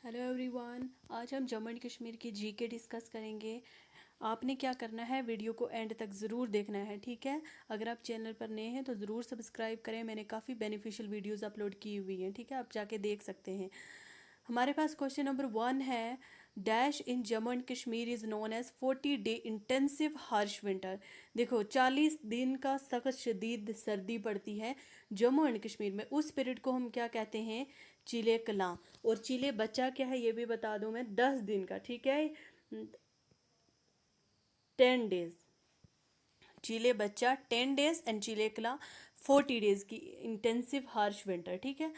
Hello everyone, आज हम Jammu and Kashmir की जीके डिस्कस करेंगे। आपने क्या करना है, वीडियो को एंड तक ज़रूर देखना है, ठीक है। अगर आप चैनल पर नए हैं तो ज़रूर सब्सक्राइब करें। मैंने काफ़ी बेनिफिशियल वीडियोस अपलोड की हुई हैं, ठीक है, आप जाके देख सकते हैं। हमारे पास क्वेश्चन नंबर 1 है, dash in Jammu and Kashmir is known as 40 day intensive harsh winter. देखो, 40 दिन का सख्त शदीद सर्दी पड़ती है जम्मू एंड कश्मीर में। उस पीरियड को हम क्या कहते हैं? चिले कलां। और चिले बच्चा क्या है ये भी बता दूं मैं, 10 दिन का, ठीक है, 10 डेज। चिले बच्चा 10 डेज एंड चिले कलां 40 डेज की इंटेंसिव हार्श विंटर, ठीक है।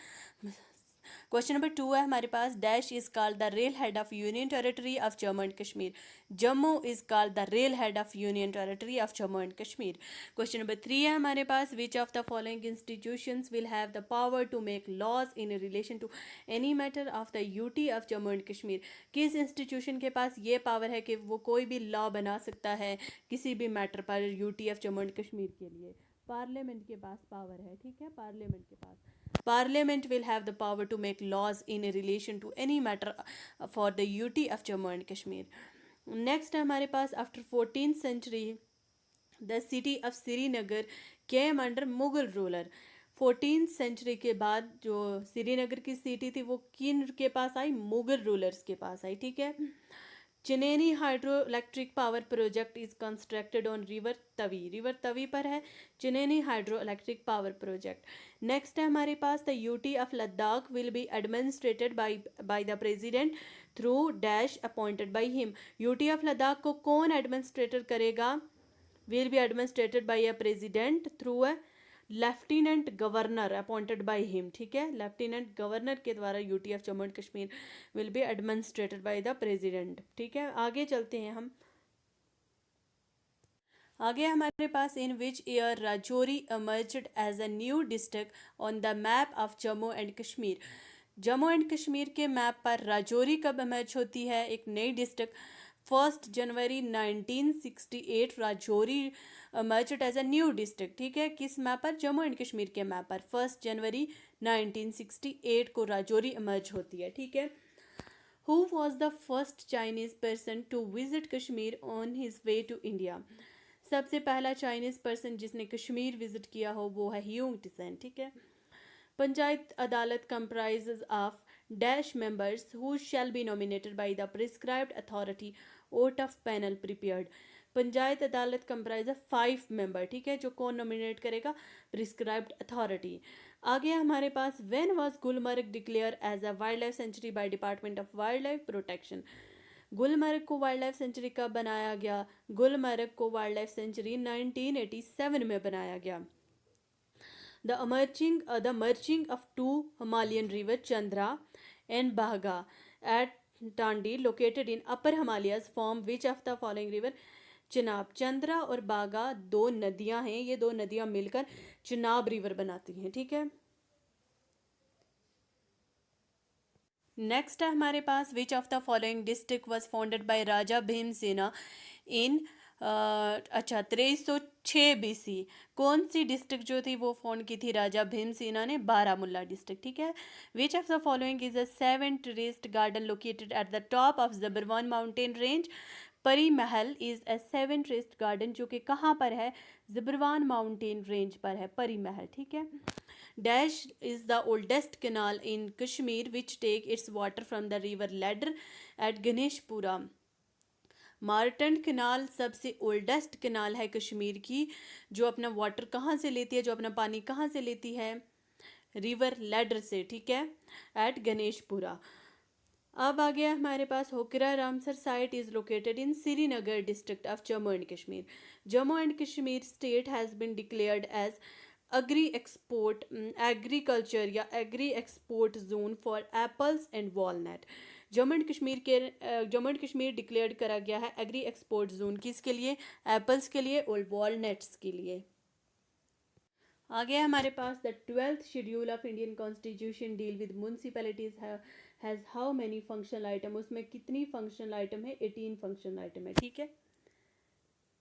क्वेश्चन नंबर 2 है हमारे पास, dash is called the rail head of union territory of Jammu and Kashmir. Jammu is called the rail head of union territory of Jammu and Kashmir. Question number 3 है हमारे पास, which of the following institutions will have the power to make laws in relation to any matter of the UT of Jammu and Kashmir. किस institution के पास ये power है कि वो कोई भी लॉ बना सकता है किसी भी मैटर पर UT of Jammu and Kashmir के लिए? पार्लियामेंट के पास पावर है, ठीक है, पार्लियामेंट के पास। Parliament will have the power to make laws in relation to any matter for the UT of Jammu and Kashmir. Next है हमारे पास, after 14th century the city of Srinagar came under Mughal ruler. 14th century के बाद जो श्रीनगर की city थी वो किन के पास आई? मुगल रूलर्स के पास आई, ठीक है। Chenani hydro electric power project is constructed on river Tawi. River Tawi पर है Chenani hydro electric power project. Next है हमारे पास, the UT of Ladakh will be administered by the president through dash appointed by him. UT of Ladakh को कौन एडमिनिस्ट्रेटर करेगा? Will be administered by a president through a lieutenant governor appointed by him, ठीक है। Lieutenant governor के द्वारा UT of Jammu and Kashmir will be administered by the president, ठीक है। आगे चलते हैं हम। आगे हमारे पास, in which year Rajouri emerged as a new district on the map of Jammu and Kashmir. Jammu and Kashmir के मैप पर राजौरी कब इमर्ज होती है, एक नई district? 1 January 1968 Rajouri emerged as a new district, ठीक है। किस मैप पर? जम्मू एंड कश्मीर के मैप पर 1 जनवरी 1968 को राजौरी इमर्ज होती है, ठीक है। Who was the first Chinese person to visit Kashmir on his way to India? सबसे पहला चाइनीज पर्सन जिसने कश्मीर विजिट किया हो वो है ह्यूंग टिसेन, ठीक है। पंचायत अदालत comprises of dash members who shall be nominated by the prescribed authority out of panel prepared. Panchayat अदालत comprise of 5 member, ठीक है, जो कौन नॉमिनेट करेगा? Prescribed authority. आगे हमारे पास, when was Gulmarg declared as a wild life sanctuary by department of wild life protection. Gulmarg को वाइल्ड लाइफ सेंचुरी कब बनाया गया? गुलमर्ग को वाइल्ड लाइफ सेंचुरी 1987 में बनाया गया। The merging of two Himalayan rivers, Chandra and Bhaga, at Tandi, located in Upper Himalayas, form which of the following river? Chenab. Chandra और बागा दो नदियां हैं, ये दो नदियां मिलकर चिनाब रिवर बनाती हैं, ठीक है। नेक्स्ट है हमारे पास, which of the following district was founded by Raja Bhimsena in 2306 BC। कौन सी डिस्ट्रिक्ट जो थी वो फाउंड की थी राजा भीमसेना ने? बारामुल्ला डिस्ट्रिक्ट, ठीक है। Which of the following is a 7 tourist garden located at the top of Zabarwan mountain range? Pari Mahal is a 7 tourist garden जो कि कहाँ पर है? जबरवान माउंटेन रेंज पर है परी महल, ठीक है। Dash is the oldest canal in Kashmir which take its water from the river Ladder at Ganeshpura. Martand canal सबसे ओल्डेस्ट कनाल है कश्मीर की, जो अपना वाटर कहाँ से लेती है, जो अपना पानी कहाँ से लेती है? रिवर लैडर से, ठीक है, एट गणेशपुरा। अब आ गया हमारे पास, Hokera Ramsar site is located in Srinagar district of Jammu and Kashmir. Jammu and Kashmir state has been declared as agriculture या agri export zone for apples and walnut. Jammu and Kashmir declare करा गया है एग्री एक्सपोर्ट जोन, किसके लिए? एप्पल्स के लिए और वॉलनट्स के लिए। आगे हमारे पास, the 12th schedule of Indian constitution deal with municipalities has how many functional item? उसमें कितनी फंक्शनल आइटम है? 18 फंक्शनल आइटम है, ठीक है,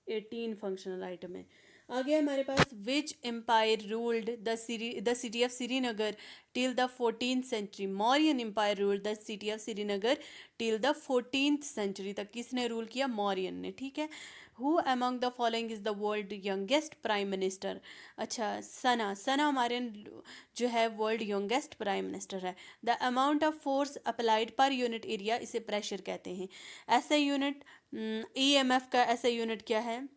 18 फंक्शनल आइटम है। आ गया हमारे पास which empire ruled the city of Srinagar till the 14th century. Mauryan empire ruled the city of Srinagar till the 14th century तक किसने रूल किया? मौर्यन ने, ठीक है। Who among the following is the world youngest prime minister? अच्छा, सना हमारे जो है वर्ल्ड यंगेस्ट प्राइम मिनिस्टर है। The amount of force applied per unit area, इसे प्रेशर कहते हैं। ऐसा यूनिट ईएमएफ का ऐसा यूनिट क्या है?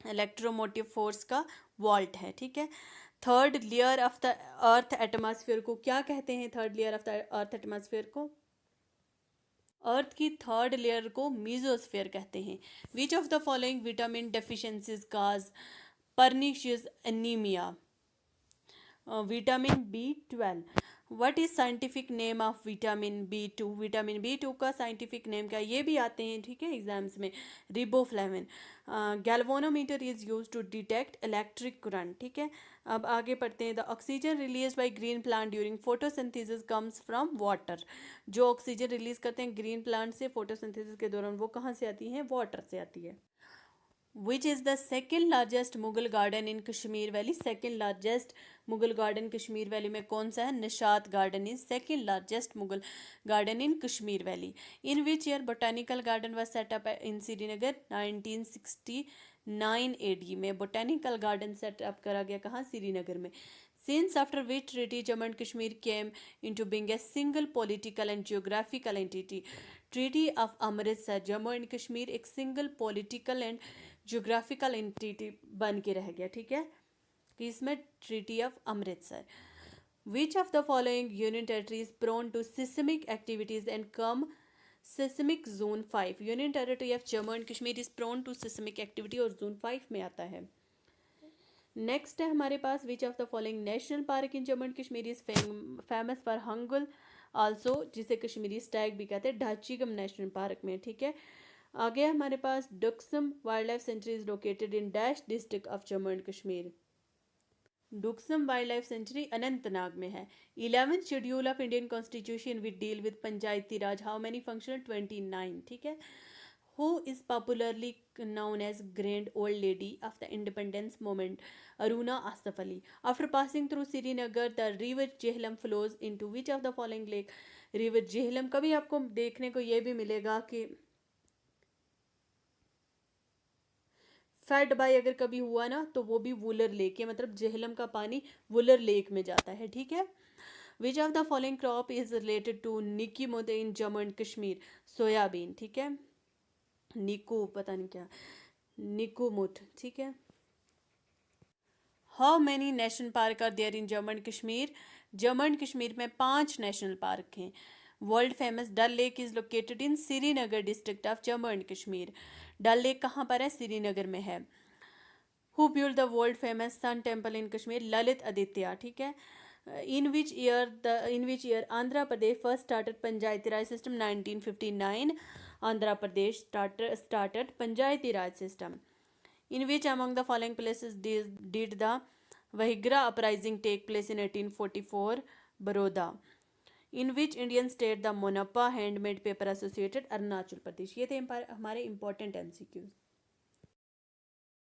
इलेक्ट्रोमोटिव फोर्स का वॉल्ट है, ठीक है। Third layer of the earth atmosphere को क्या कहते हैं? Third layer of the earth atmosphere को, अर्थ की थर्ड लेयर को मीजोस्फेयर कहते हैं। विच of the following vitamin deficiencies cause pernicious anaemia? Vitamin B12। What is scientific name of vitamin B2? Vitamin B2 का साइंटिफिक नेम क्या? ये भी आते हैं, ठीक है, एग्जाम्स में। Riboflavin. Galvanometer is use to detect electric current, ठीक है। अब आगे पढ़ते हैं। The oxygen release by green plant during photosynthesis comes from water. जो ऑक्सीजन रिलीज करते हैं ग्रीन प्लांट से फोटोसिंथेसिस के दौरान, वो कहाँ से आती है? वाटर से आती है। Which is the second largest Mughal garden in Kashmir valley? Second largest Mughal garden Kashmir valley में कौन सा है? Nishat garden is second largest Mughal garden in Kashmir valley. In which year botanical garden was set up in Srinagar? 1969 AD में बोटानिकल गार्डन सेटअप करा गया, कहाँ? श्रीनगर में। Since after which treaty Jammu and Kashmir came into being a single political and geographical entity? Treaty of Amritsar, Jammu and Kashmir एक single political and geographical entity बन के रह गया, ठीक है, कि इसमें treaty of Amritsar. Which of the following union territory is prone to seismic activities and come seismic zone 5? Union territory of Jammu and Kashmir is prone to seismic activity और zone 5 में आता है। नेक्स्ट है हमारे पास which of the following national park in Jammu and Kashmir is famous for hangul also, जिसे Kashmiri Stag भी कहते हैं, ढाचीगम नेशनल पार्क में, ठीक है। आगे हमारे पास Daksum wild life sanctuary is located in dash district of Jammu and Kashmir. Daksum wild life sanctuary Anantnag में है। 11th schedule of Indian constitution with deal with Panchayati Raj, how many functional? 29, ठीक है। Who is popularly known as Grand Old Lady of the Independence Movement? Aruna Asaf Ali. After passing through Srinagar, the river Jhelum flows into which of the following lake? River Jhelum, कभी आपको देखने को ये भी मिलेगा कि fed by अगर कभी हुआ ना तो वो भी वुलर लेक है, मतलब जेहलम का पानी वुलर लेक में जाता है, ठीक है। Which of the following crop is related to Nikki Mode in Jammu and Kashmir? Soybean, ठीक है। निको पता नहीं क्या, निकोमुट, ठीक है। How many national park are there in Jammu and Kashmir? Jammu and Kashmir में 5 नेशनल पार्क हैं। World famous Dal lake is located in Srinagar district of Jammu and Kashmir. Dal lake कहाँ पर है? श्रीनगर में है। Who build the world famous sun temple in Kashmir? Lalit Aditya, ठीक है। In which year Andhra Pradesh first started Panchayati Raj system? 1959 Andhra Pradesh started Panchayati Raj system. In which among the following places did the Vahigra uprising take place in 1844? Baroda. In which Indian state the Monpa handmade paper associated? Arunachal Pradesh. ये थे हमारे important MCQs।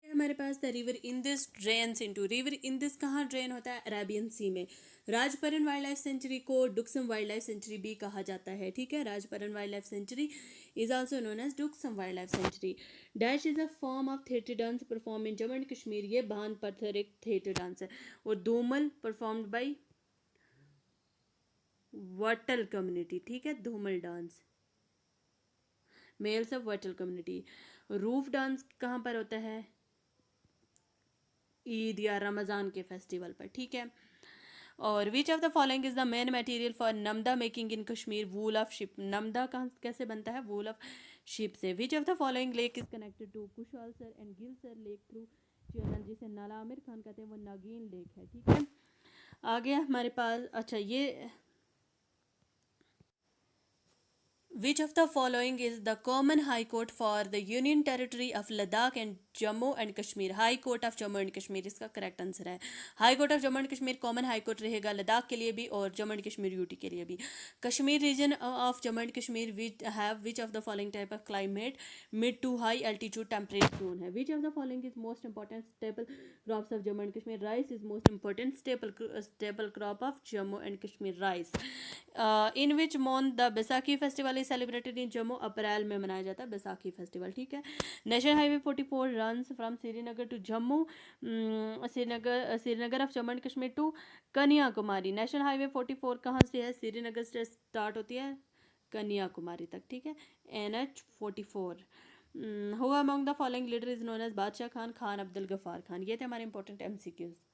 हमारे पास the river Indus drains into, river Indus कहाँ drain होता है? Arabian सी में। राजपरन wild life century को डुक्सम वाइल्ड लाइफ सेंचुरी भी कहा जाता है, ठीक है। Rajparian wild life sanctuary is also known as Daksum wild life sanctuary. Dash is a form of theatre dance perform in Jammu and Kashmir. ये भान पत्थर एक थिएटर डांस है। और Dhumal performed by Watal community, ठीक है, Dhumal dance, males of Watal community. Roof dance कहाँ पर होता है? ईद या रमज़ान के फेस्टिवल पर, ठीक है। और which of the following is the main material for namda making in Kashmir? Wool of sheep. Namda कहाँ कैसे बनता है? वूल ऑफ शिप से। Which of the following lake is connected to Kushalsar and Gilsar lake through channel, जिसे नाला आमिर खान कहते हैं, वो नागिन लेक है, ठीक है। आगे हमारे पास, अच्छा ये Which of the following is the common high court for the Union Territory of Ladakh and Jammu and Kashmir, high court of Jammu and Kashmir इसका करेक्ट आंसर है। High court of Jammu and Kashmir common high court रहेगा लद्दाख के लिए भी और जम्मू एंड कश्मीर यूटी के लिए भी। Kashmir region of Jammu and Kashmir which of the following type of climate, mid to high altitude temperate zone है। Which of the following is most important staple crops of Jammu and Kashmir, rice is most important staple crop of Jammu and Kashmir, rice. In which month the Baisakhi festival is celebrated in Jammu, अप्रैल में मनाया जाता है Baisakhi festival, ठीक है। National highway 44 runs from Srinagar to Jammu, Srinagar of Jammu and Kashmir to Kanyakumari. National highway 44 कहाँ से है, श्रीनगर से स्टार्ट होती है कन्याकुमारी तक, ठीक है। NH44। Who among the following leader is known as Badshah Khan, Khan Abdul Gaffar Khan. ये थे हमारे इंपॉर्टेंट MCQs।